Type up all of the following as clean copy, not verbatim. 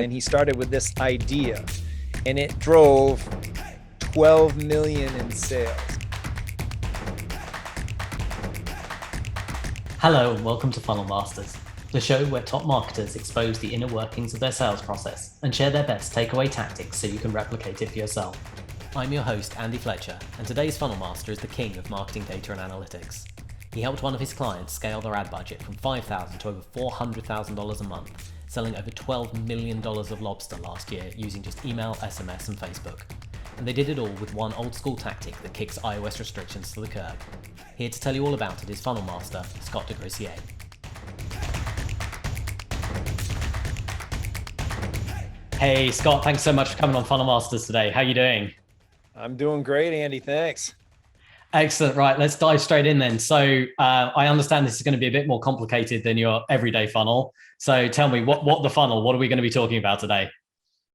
and he started with this idea, and it drove 12 million in sales. Hello and welcome to Funnel Masters, the show where top marketers expose the inner workings of their sales process and share their best takeaway tactics so you can replicate it for yourself. I'm your host, Andy Fletcher, and today's Funnel Master is the king of marketing data and analytics. He helped one of his clients scale their ad budget from $5,000 to over $400,000 a month, selling over $12 million of Lobster last year using just email, SMS, and Facebook. And they did it all with one old school tactic that kicks iOS restrictions to the curb. Here to tell you all about it is Funnel Master, Scott Desgrosseilliers. Hey Scott, thanks so much for coming on Funnel Masters today. How are you doing? I'm doing great, Andy. Thanks. Excellent. Right, let's dive straight in then. So I understand this is going to be a bit more complicated than your everyday funnel. So tell me, what the funnel? What are we going to be talking about today?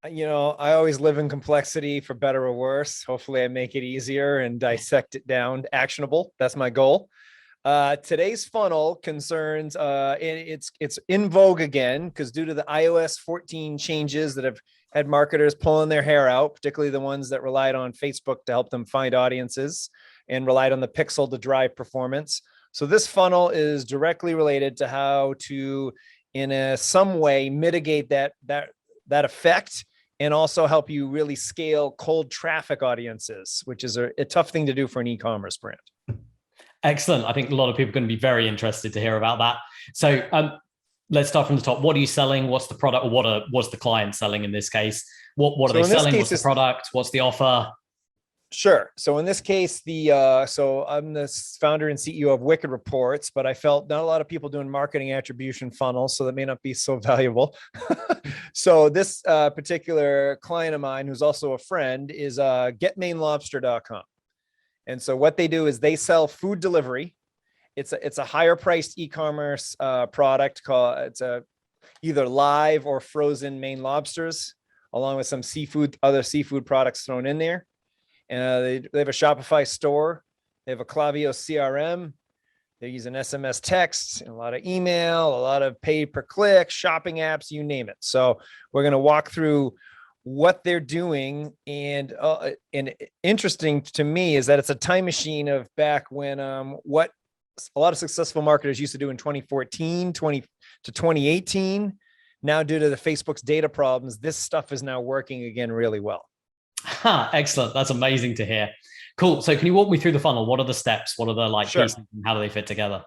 You know, I always live in complexity for better or worse. Hopefully I make it easier and dissect it down to actionable. That's my goal. Today's funnel concerns, it's in vogue again, because due to the iOS 14 changes that have had marketers pulling their hair out, particularly the ones that relied on Facebook to help them find audiences and relied on the pixel to drive performance. So this funnel is directly related to how to, in some way, mitigate that effect, and also help you really scale cold traffic audiences, which is a tough thing to do for an e-commerce brand. Excellent. I think a lot of people are going to be very interested to hear about that. So let's start from the top. What are you selling? What's the product, or what's the client selling in this case? What are they selling? What's the product? What's the offer? Sure. So in this case, so I'm the founder and CEO of Wicked Reports, but I felt not a lot of people doing marketing attribution funnels, so that may not be so valuable. So this particular client of mine, who's also a friend, is getmainelobster.com. And so what they do is they sell food delivery. It's a higher priced e-commerce product called, either live or frozen Maine lobsters, along with some other seafood products thrown in there. And they have a Shopify store. They have a Klaviyo CRM. They're using SMS text, a lot of email, a lot of pay per click, shopping apps, you name it. So we're going to walk through what they're doing. And interesting to me is that it's a time machine of back when what a lot of successful marketers used to do in 2014 to 2018. Now, due to the Facebook's data problems, this stuff is now working again really well. Excellent. That's amazing to hear. Cool. So can you walk me through the funnel? What are the steps? What are the Sure. pieces, and how do they fit together?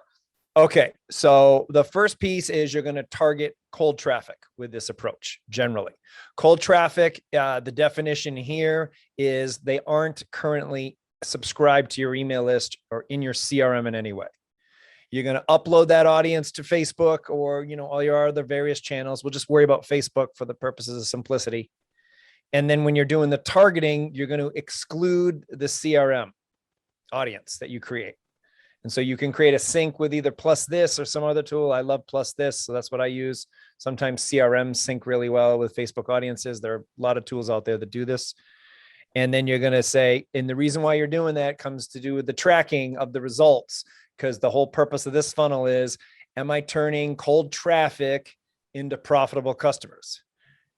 Okay. So the first piece is you're going to target cold traffic with this approach. Generally, cold traffic, the definition here is they aren't currently subscribed to your email list or in your CRM in any way. You're going to upload that audience to Facebook or, all your other various channels. We'll just worry about Facebook for the purposes of simplicity. And then when you're doing the targeting, you're going to exclude the CRM audience that you create. And so you can create a sync with either Plus This or some other tool. I love Plus This, so that's what I use. Sometimes CRM sync really well with Facebook audiences. There are a lot of tools out there that do this. And then you're going to say, and the reason why you're doing that comes to do with the tracking of the results, because the whole purpose of this funnel is, am I turning cold traffic into profitable customers?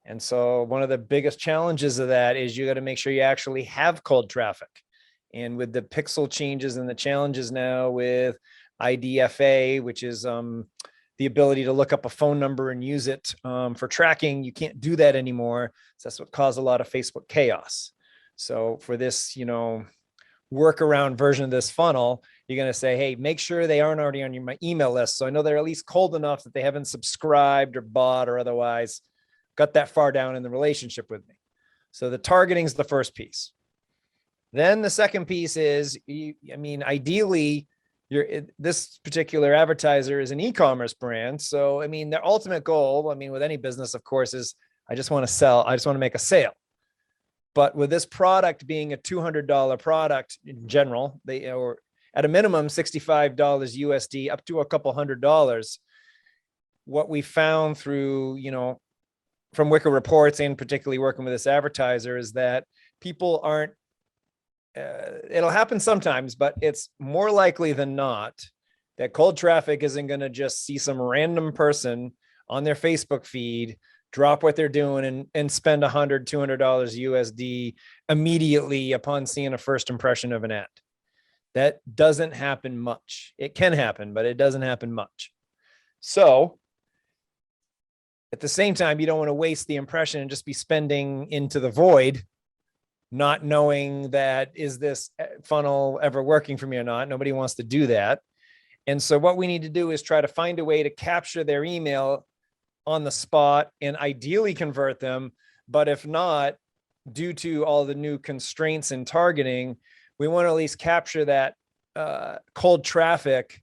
And so one of the biggest challenges of that is you got to make sure you actually have cold traffic. And with the pixel changes and the challenges now with IDFA, which is the ability to look up a phone number and use it for tracking, you can't do that anymore. So that's what caused a lot of Facebook chaos. So for this, workaround version of this funnel, you're going to say, hey, make sure they aren't already on my email list. So I know they're at least cold enough that they haven't subscribed or bought or otherwise got that far down in the relationship with me. So the targeting is the first piece. Then the second piece is, ideally, this particular advertiser is an e-commerce brand. So, their ultimate goal, with any business, of course, is I just want to sell. I just want to make a sale. But with this product being a $200 product in general, or at a minimum $65 USD up to a couple $100, what we found through, from Wicked Reports and particularly working with this advertiser is that people aren't, it'll happen sometimes, but it's more likely than not that cold traffic isn't going to just see some random person on their Facebook feed drop what they're doing and spend $100, $200 USD immediately upon seeing a first impression of an ad. That doesn't happen much. It can happen, but it doesn't happen much. So at the same time, you don't want to waste the impression and just be spending into the void, not knowing that, is this funnel ever working for me or not? Nobody wants to do that. And so what we need to do is try to find a way to capture their email on the spot and ideally convert them. But if not, due to all the new constraints in targeting, we want to at least capture that cold traffic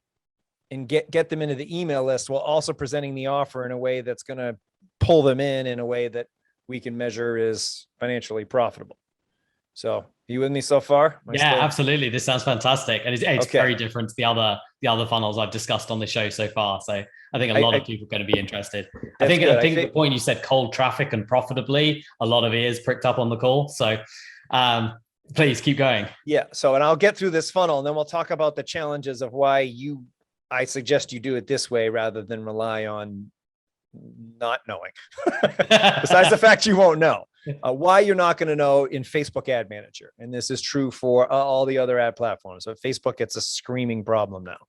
and get them into the email list while also presenting the offer in a way that's going to pull them in a way that we can measure is financially profitable. So, are you with me so far? Absolutely. This sounds fantastic, and it's okay. Very different to the other funnels I've discussed on the show so far. So, I think a lot of people are going to be interested. I think the point you said, cold traffic and profitably, a lot of ears pricked up on the call. So, please keep going. Yeah. So, and I'll get through this funnel, and then we'll talk about the challenges of why I suggest you do it this way rather than rely on not knowing. Besides the fact you won't know. Why you're not going to know in Facebook Ad Manager. And this is true for all the other ad platforms. So Facebook, it's a screaming problem now.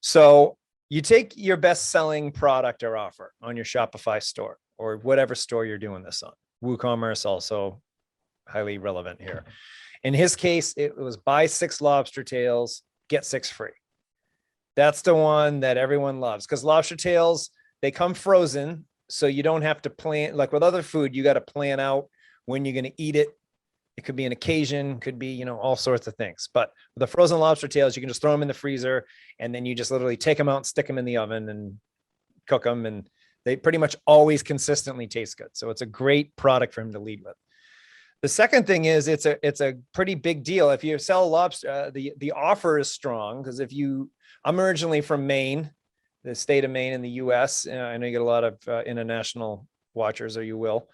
So you take your best selling product or offer on your Shopify store or whatever store you're doing this on. WooCommerce also highly relevant here. In his case, it was buy 6 lobster tails, get 6 free. That's the one that everyone loves because lobster tails, they come frozen. So you don't have to plan, like with other food, you got to plan out when you're going to eat it. It could be an occasion, could be, all sorts of things. But with the frozen lobster tails, you can just throw them in the freezer and then you just literally take them out and stick them in the oven and cook them. And they pretty much always consistently taste good. So it's a great product for him to lead with. The second thing is it's a pretty big deal. If you sell lobster, the offer is strong because I'm originally from Maine, the state of Maine in the US. I know you get a lot of international watchers, or you will.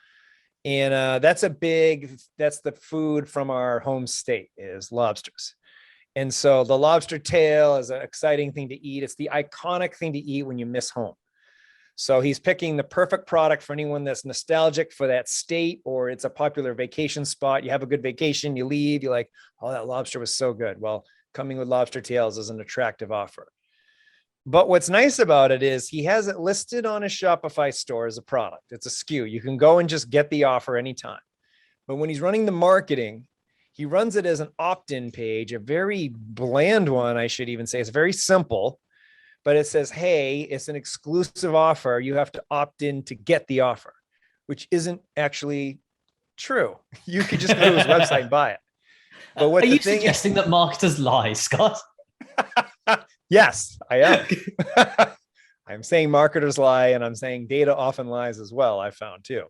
And that's the food from our home state is lobsters. And so the lobster tail is an exciting thing to eat. It's the iconic thing to eat when you miss home. So he's picking the perfect product for anyone that's nostalgic for that state, or it's a popular vacation spot. You have a good vacation, you leave, you're like, oh, that lobster was so good. Well, coming with lobster tails is an attractive offer. But what's nice about it is he has it listed on his Shopify store as a product. It's a SKU. You can go and just get the offer anytime. But when he's running the marketing, he runs it as an opt-in page, a very bland one, I should even say. It's very simple, but it says, hey, it's an exclusive offer. You have to opt in to get the offer, which isn't actually true. You could just go to his website and buy it. But what Are you suggesting that marketers lie, Scott? Yes, I am. I'm saying marketers lie, and I'm saying data often lies as well. I found too.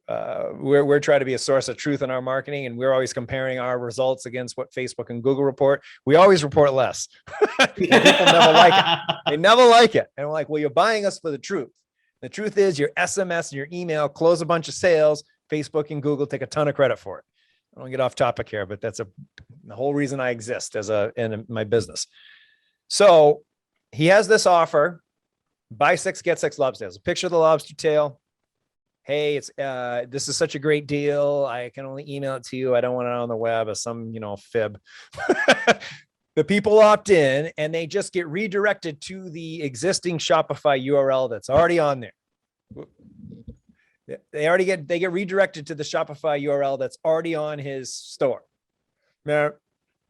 We're trying to be a source of truth in our marketing, and we're always comparing our results against what Facebook and Google report. We always report less. People never like it. They never like it. And we're like, well, you're buying us for the truth. The truth is your SMS and your email close a bunch of sales. Facebook and Google take a ton of credit for it. I don't get off topic here, but that's the whole reason I exist in my business. So he has this offer, buy 6, get 6 lobster tails. A picture of the lobster tail. Hey, this is such a great deal. I can only email it to you. I don't want it on the web as some, fib. The people opt in and they just get redirected to the existing Shopify URL that's already on there. They get redirected to the Shopify URL that's already on his store. Now,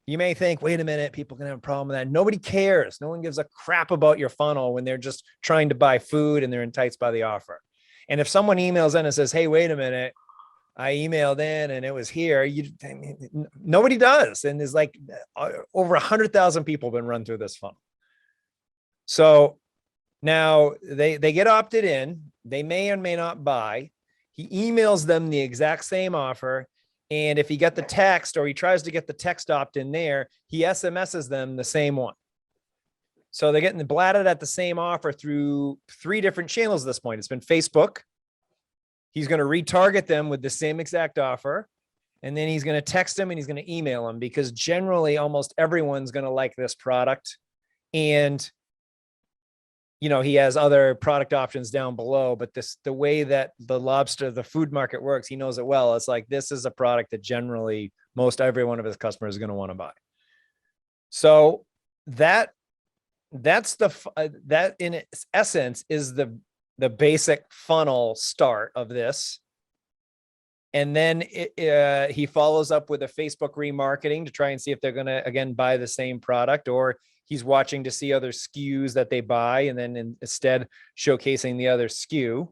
you may think, wait a minute, people can have a problem with that. Nobody cares. No one gives a crap about your funnel when they're just trying to buy food and they're enticed by the offer. And if someone emails in and says, hey, wait a minute, I emailed in and it was here, nobody does. And there's like over 100,000 people have been run through this funnel. So now they get opted in. They may or may not buy. He emails them the exact same offer. And if he got the text or he tries to get the text opt in there, he SMSs them the same one. So they're getting blatted at the same offer through 3 different channels at this point. It's been Facebook. He's going to retarget them with the same exact offer. And then he's going to text them and he's going to email them because generally almost everyone's going to like this product. And he has other product options down below, but the way that the food market works, he knows it well. It's like, this is a product that generally most every one of his customers is going to want to buy. So that in its essence is the basic funnel start of this. And then he follows up with a Facebook remarketing to try and see if they're going to, again, buy the same product, or he's watching to see other SKUs that they buy, and then instead showcasing the other SKU.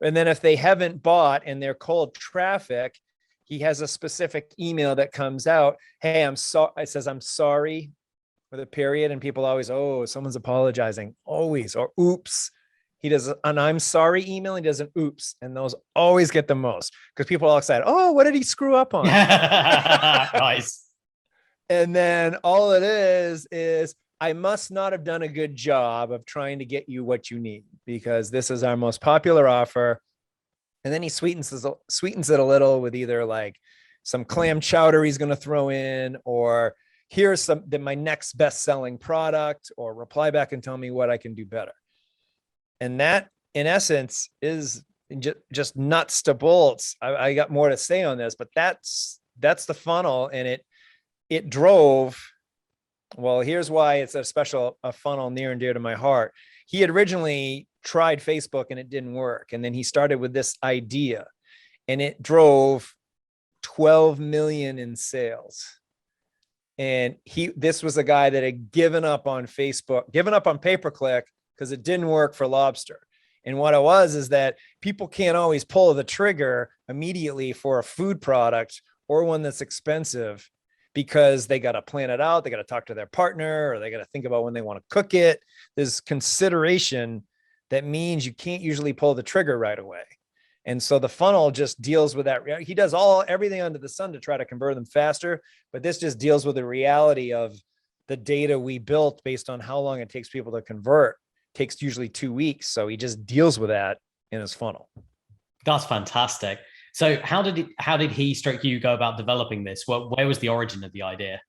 And then if they haven't bought and they're cold traffic, he has a specific email that comes out. Hey, I'm sorry, with a period. And people always, oh, someone's apologizing, always, or oops. He does an I'm sorry email. He does an oops. And those always get the most, because people are all excited. Oh, what did he screw up on? Nice. And then all it is I must not have done a good job of trying to get you what you need, because this is our most popular offer. And then he sweetens it a little with either like some clam chowder he's going to throw in, or here's my next best-selling product, or reply back and tell me what I can do better. And that, in essence, is just nuts to bolts. I got more to say on this, but that's the funnel, and it drove. Well, here's why it's a funnel near and dear to my heart. He had originally tried Facebook and it didn't work, and then he started with this idea, and it drove 12 million in sales. And this was a guy that had given up on Facebook, given up on pay-per-click, because it didn't work for Lobster. And what it was is that people can't always pull the trigger immediately for a food product or one that's expensive, because they got to plan it out. They got to talk to their partner, or they got to think about when they want to cook it. There's consideration that means you can't usually pull the trigger right away. And so the funnel just deals with that. He does everything under the sun to try to convert them faster, but this just deals with the reality of the data we built based on how long it takes people to convert. It takes usually 2 weeks. So he just deals with that in his funnel. That's fantastic. So how did he stroke you go about developing this? Where was the origin of the idea?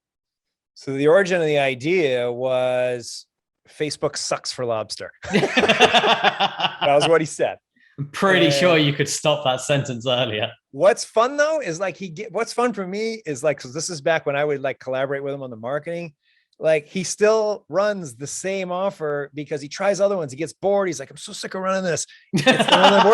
So the origin of the idea was Facebook sucks for Lobster. That was what he said. I'm pretty sure you could stop that sentence earlier. What's fun though is like what's fun for me is like, so this is back when I would like collaborate with him on the marketing. Like, he still runs the same offer because he tries other ones. He gets bored. He's like, I'm so sick of running this. It's the one that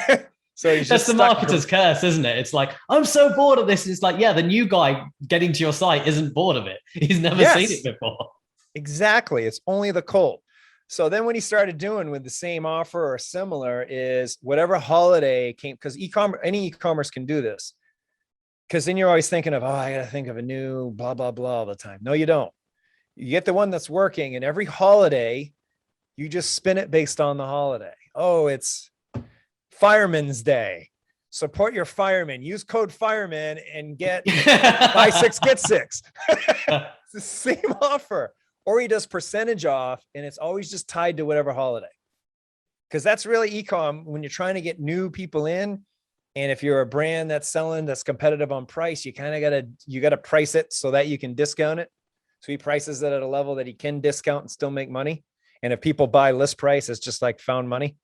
works. So he's that's the marketer's curse, isn't it? It's like, I'm so bored of this. It's like, yeah, the new guy getting to your site isn't bored of it. He's never seen it before. Exactly. It's only the cold. So then what he started doing with the same offer or similar is whatever holiday came, because any e-commerce can do this. Because then you're always thinking of, oh, I got to think of a new blah, blah, blah all the time. No, you don't. You get the one that's working, and every holiday, you just spin it based on the holiday. Oh, it's Fireman's Day. Support your firemen. Use code fireman and get buy 6, get 6. It's the same offer. Or he does percentage off, and it's always just tied to whatever holiday. Because that's really e-com when you're trying to get new people in. And if you're a brand that's competitive on price, you kind of gotta price it so that you can discount it. So he prices it at a level that he can discount and still make money. And if people buy list price, it's just like found money.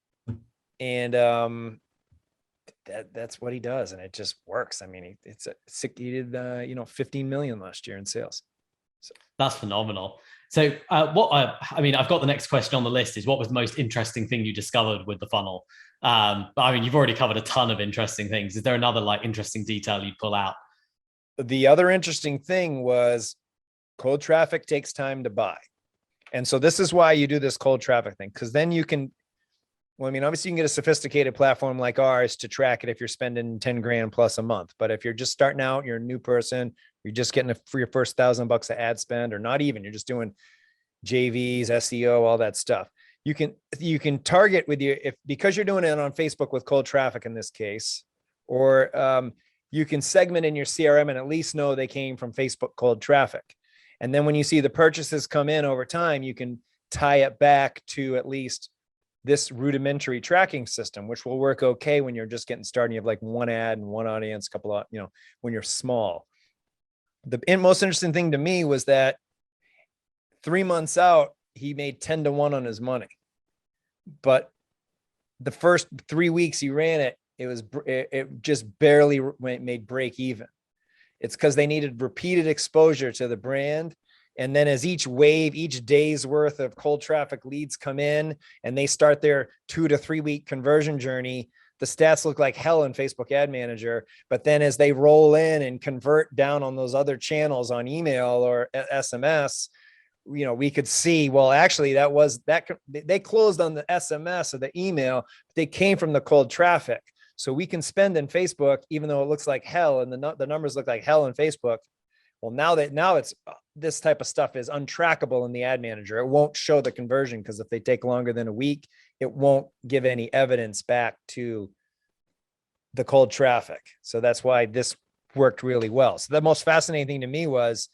And that's what he does, and it just works. I mean, he did 15 million last year in sales. So that's phenomenal. So I've got the next question on the list is, what was the most interesting thing you discovered with the funnel? But I mean, you've already covered a ton of interesting things. Is there another like interesting detail you'd pull out? The other interesting thing was cold traffic takes time to buy. And so this is why you do this cold traffic thing. Cause then you can, obviously you can get a sophisticated platform like ours to track it if you're spending 10 grand plus a month. But if you're just starting out, you're a new person, you're just getting for your first $1,000 of ad spend, or not even, you're just doing JVs, SEO, all that stuff. You can target with because you're doing it on Facebook with cold traffic in this case, or you can segment in your CRM and at least know they came from Facebook cold traffic. And then when you see the purchases come in over time, you can tie it back to at least this rudimentary tracking system, which will work okay when you're just getting started. You have like one ad and one audience, couple of, when you're small. The most interesting thing to me was that 3 months out, he made 10 to 1 on his money. But the first 3 weeks he ran it, it just barely made break even. It's because they needed repeated exposure to the brand. And then as each day's worth of cold traffic leads come in and they start their 2 to 3 week conversion journey, the stats look like hell in Facebook Ad Manager. But then as they roll in and convert down on those other channels on email or SMS, we could see, well, actually they closed on the SMS or the email, but they came from the cold traffic. So we can spend in Facebook, even though it looks like hell and the numbers look like hell in Facebook. Well, now it's this type of stuff is untrackable in the ad manager. It won't show the conversion because if they take longer than a week, it won't give any evidence back to the cold traffic. So that's why this worked really well. So the most fascinating thing to me was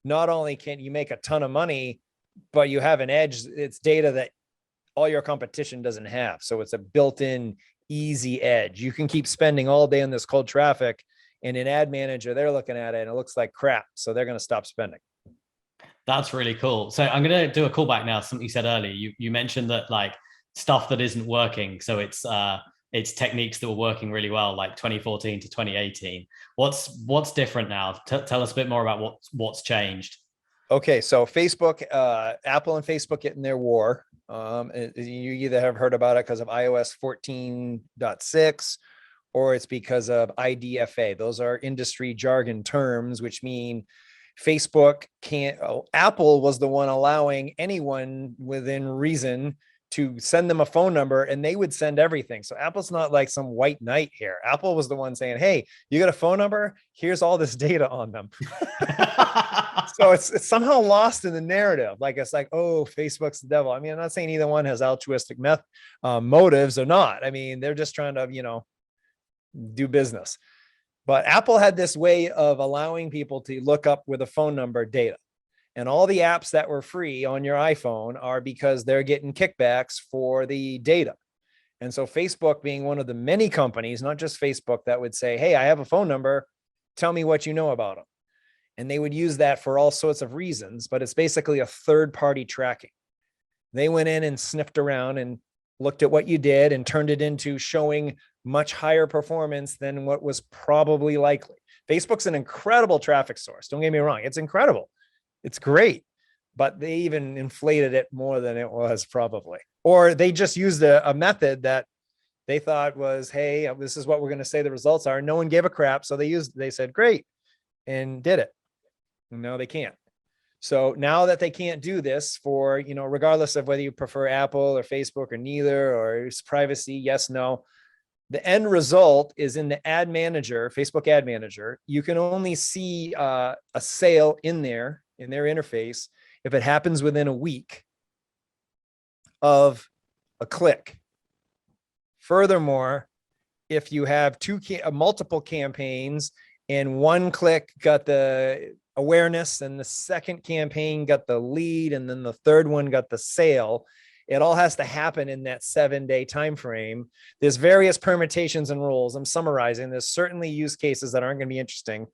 not only can you make a ton of money, but you have an edge. It's data that all your competition doesn't have. So it's a built-in easy edge. You can keep spending all day on this cold traffic, and in ad manager, they're looking at it and it looks like crap. So they're going to stop spending. That's really cool. So I'm going to do a callback now. Something you said earlier. You mentioned that like stuff that isn't working. So it's techniques that were working really well, like 2014 to 2018. What's different now? Tell us a bit more about what's changed. Okay, so Facebook, Apple and Facebook getting their war. You either have heard about it because of iOS 14.6 or it's because of IDFA. Those are industry jargon terms, which mean Facebook Apple was the one allowing anyone within reason to send them a phone number and they would send everything. So Apple's not like some white knight here. Apple was the one saying, hey, you got a phone number? Here's all this data on them. So it's somehow lost in the narrative. Like, it's like, oh, Facebook's the devil. I mean, I'm not saying either one has altruistic motives or not. I mean, they're just trying to, do business. But Apple had this way of allowing people to look up with a phone number data. And all the apps that were free on your iPhone are because they're getting kickbacks for the data. And so Facebook being one of the many companies, not just Facebook, that would say, hey, I have a phone number. Tell me what you know about them. And they would use that for all sorts of reasons, but it's basically a third-party tracking. They went in and sniffed around and looked at what you did and turned it into showing much higher performance than what was probably likely. Facebook's an incredible traffic source. Don't get me wrong. It's incredible. It's great, but they even inflated it more than it was probably. Or they just used a method that they thought was, hey, this is what we're going to say the results are. No one gave a crap. So they said, great, and did it. No, they can't. So now that they can't do this for, regardless of whether you prefer Apple or Facebook or neither, or it's privacy, yes, no, the end result is in the ad manager, Facebook ad manager, you can only see a sale in their interface if it happens within a week of a click. Furthermore, if you have multiple campaigns and one click got the awareness and the second campaign got the lead and then the third one got the sale, it all has to happen in that 7-day time frame. There's various permutations and rules. I'm summarizing. There's certainly use cases that aren't going to be interesting.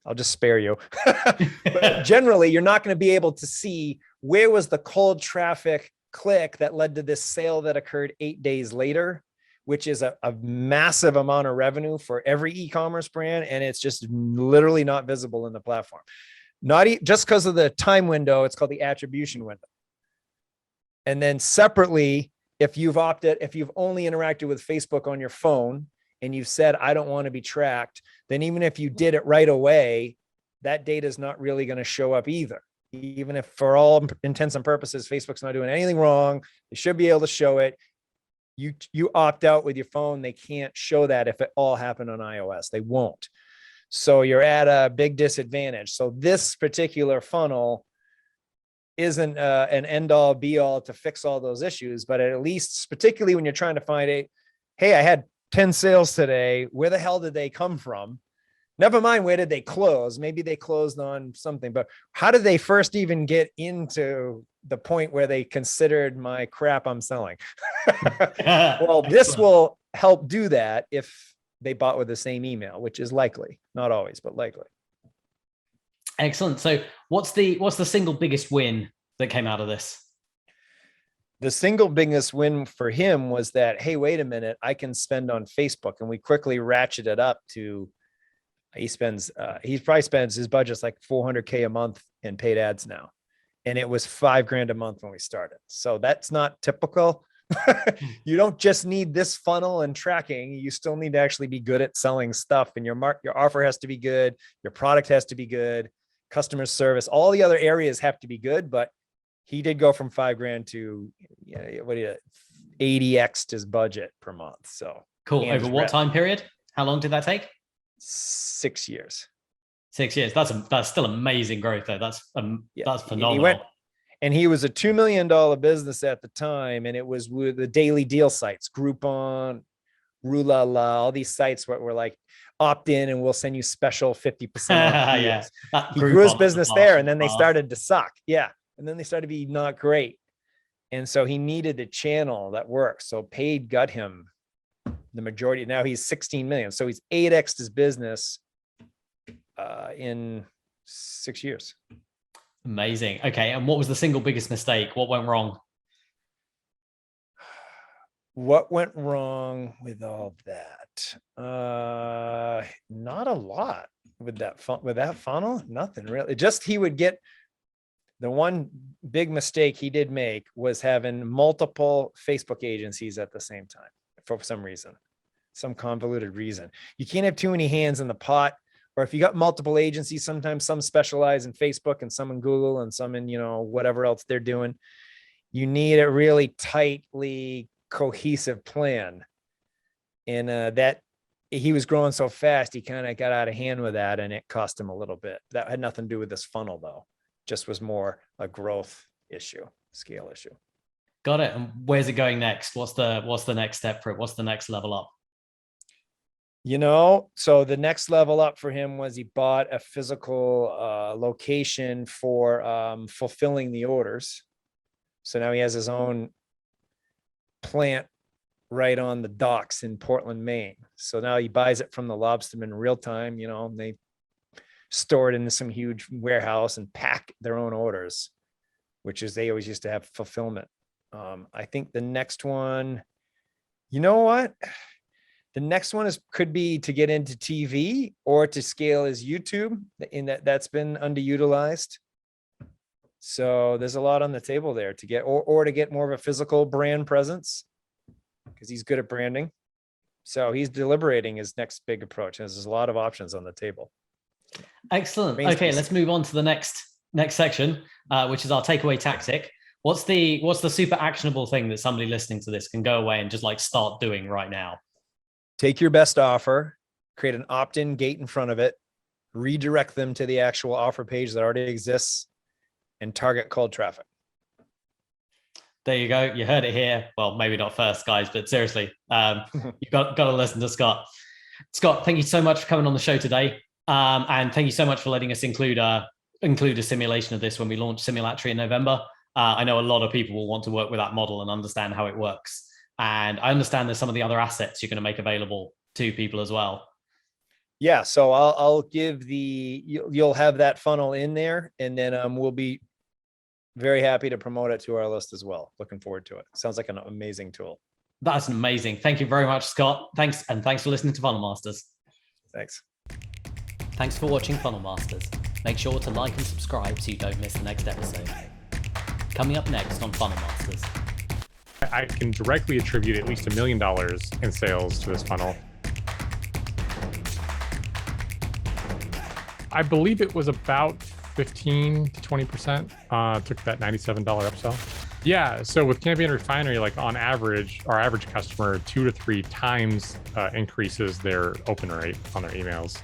I'll just spare you. But generally, you're not going to be able to see where was the cold traffic click that led to this sale that occurred 8 days later, which is a massive amount of revenue for every e-commerce brand. And it's just literally not visible in the platform. Just because of the time window, it's called the attribution window. And then separately, if you've only interacted with Facebook on your phone and you've said, I don't want to be tracked, then even if you did it right away, that data is not really going to show up either. Even if for all intents and purposes, Facebook's not doing anything wrong, they should be able to show it. You opt out with your phone. They can't show that if it all happened on iOS. They won't. So you're at a big disadvantage. So this particular funnel isn't an end all be all to fix all those issues, but at least, particularly when you're trying to find hey, I had 10 sales today. Where the hell did they come from? Never mind, where did they close? Maybe they closed on something, but how did they first even get into the point where they considered my crap I'm selling? Well, this will help do that if they bought with the same email, which is likely, not always, but likely. Excellent. So what's the single biggest win that came out of this? The single biggest win for him was that, hey, wait a minute, I can spend on Facebook. And we quickly ratcheted up to, he probably spends his budget's like 400K a month in paid ads now. And it was $5,000 a month when we started. So that's not typical. You don't just need this funnel and tracking. You still need to actually be good at selling stuff, and your offer has to be good. Your product has to be good. Customer service, all the other areas have to be good, but he did go from $5,000 to 80x his budget per month. So cool. Over what time period? How long did that take? 6 years. 6 years. That's still amazing growth though. That's phenomenal. He was a $2 million business at the time, and it was with the daily deal sites, Groupon, Rulala, all these sites were like opt in and we'll send you special 50% off deals. He grew his business there, and then they started to suck. Yeah. And then they started to be not great. And so he needed a channel that works. So paid got him the majority. Now he's 16 million. So he's 8x'd his business in 6 years. Amazing. Okay. And what was the single biggest mistake? What went wrong? What went wrong with all that? Not a lot with that funnel. Nothing really. Just he would get, the one big mistake he did make was having multiple Facebook agencies at the same time for some reason, some convoluted reason. You can't have too many hands in the pot. Or if you got multiple agencies, sometimes some specialize in Facebook and some in Google and some in, whatever else they're doing. You need a really tightly cohesive plan. And that he was growing so fast, he kind of got out of hand with that, and it cost him a little bit. That had nothing to do with this funnel though. Just was more a growth issue, scale issue. Got it. And where's it going next? What's the next step for it? What's the next level up? So the next level up for him was he bought a physical location for fulfilling the orders. So now he has his own plant right on the docks in Portland, Maine. So now he buys it from the Lobstermen in real time, they store it in some huge warehouse and pack their own orders, which is, they always used to have fulfillment. I think the next one, the next one could be to get into TV or to scale his YouTube, in that's been underutilized. So there's a lot on the table there to get, or to get more of a physical brand presence, because he's good at branding. So he's deliberating his next big approach. There's a lot of options on the table. Excellent. Okay, let's move on to the next section, which is our takeaway tactic. What's the super actionable thing that somebody listening to this can go away and just like start doing right now? Take your best offer, create an opt-in gate in front of it, redirect them to the actual offer page that already exists, and target cold traffic. There you go. You heard it here. Well, maybe not first, guys, but seriously, you've got to listen to Scott. Scott, thank you so much for coming on the show today. And thank you so much for letting us include a simulation of this when we launch Simulatory in November. I know a lot of people will want to work with that model and understand how it works. And I understand there's some of the other assets you're going to make available to people as well. Yeah, so I'll give you'll have that funnel in there, and then we'll be very happy to promote it to our list as well. Looking forward to it. Sounds like an amazing tool. That's amazing. Thank you very much, Scott. Thanks for listening to Funnel Masters. Thanks. Thanks for watching Funnel Masters. Make sure to like and subscribe so you don't miss the next episode. Coming up next on Funnel Masters. I can directly attribute at least $1 million in sales to this funnel. I believe it was about 15 to 20%. Took that $97 upsell. Yeah, so with Campion Refinery, like on average, our average customer 2 to 3 times increases their open rate on their emails.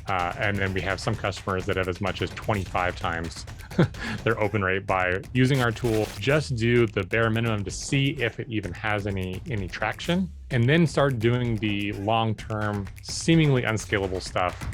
And then we have some customers that have as much as 25 times their open rate by using our tool. Just do the bare minimum to see if it even has any traction, and then start doing the long-term, seemingly unscalable stuff